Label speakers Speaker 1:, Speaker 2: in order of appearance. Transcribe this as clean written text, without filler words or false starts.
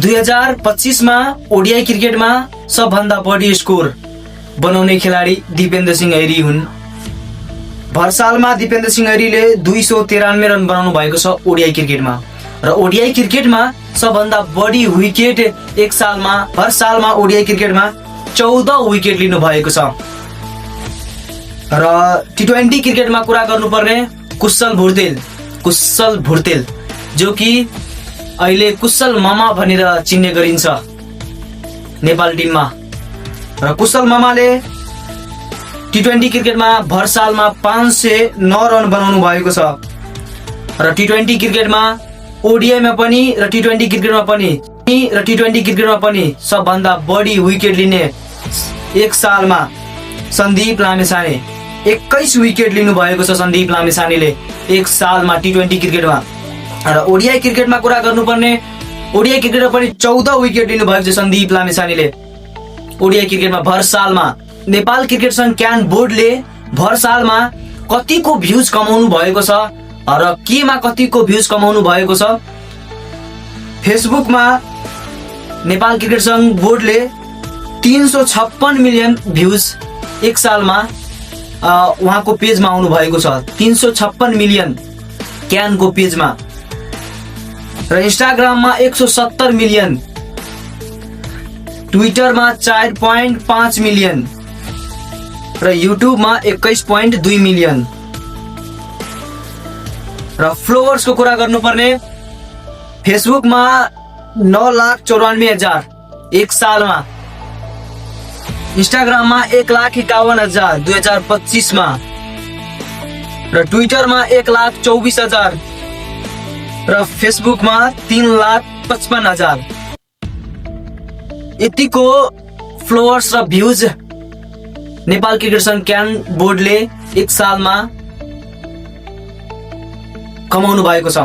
Speaker 1: 2025 मा ओडिआई क्रिकेटमा सबभन्दा बढी स्कोर बनाउने खेलाडी दिपेन्द्र सिंह ऐरी हुन्। भर सालमा दिपेन्द्र सिंह ऐरीले 293 रन बनाउनु भएको छ ओडिआई क्रिकेटमा र ओडिआई क्रिकेटमा सबभन्दा बढी विकेट एक सालमा हर सालमा ओडिआई क्रिकेटमा 14 विकेट लिनु भएको छ। र टी20 क्रिकेटमा कुरा गर्नुपर्ने कुशल भुर्तेल जो कि अहिले कुशल मामा भनेर चिन्ने गरिन्छ नेपाल टिममा। र कुशल मामाले टी20 क्रिकेटमा भर सालमा 509 रन बनाउनु भएको छ र टी20 क्रिकेटमा ओडिआईमा पनि र टी20 क्रिकेटमा पनि सबभन्दा बढी विकेट लिने एक सालमा सन्दीप लामिछाने 21 विकेट लिनु भएको छ। सन्दीप लामिछानेले एक सालमा टी20 क्रिकेटमा र ओडिआई क्रिकेटमा कुरा गर्नुपर्ने ओडिआई क्रिकेटमा पनि 14 विकेट लिनु भएको छ सन्दीप लामिछानेले ओडिआई क्रिकेटमा भर सालमा। नेपाल क्रिकेट संघ क्यान बोर्डले भर सालमा कतिको भ्युज कमाउनु भएको छ र केमा कतिको भ्युज कमाउनु भएको छ। फेसबुकमा नेपाल क्रिकेट संघ बोर्डले 356 मिलियन भ्युज एक सालमा उहाँको पेजमा आउनु भएको छ। 356 मिलियन क्यानको पेजमा र इन्स्टाग्राममा 170 मिलियन, ट्विटरमा 4.5 मिलियन र युट्युबमा 21.2 मिलियन। र फलोवर्सको कुरा गर्नुपर्ने फेसबुकमा 9,94,000 एक सालमा, इन्स्टाग्राममा 1,51,000 2025 मा र ट्विटरमा 1,24,000 र फेसबुकमा 3,55,000। यतिको फलोवर्स र भ्युज नेपाल क्रिकेट संघ क्यान बोर्डले एक सालमा कमाउनु भएको छ।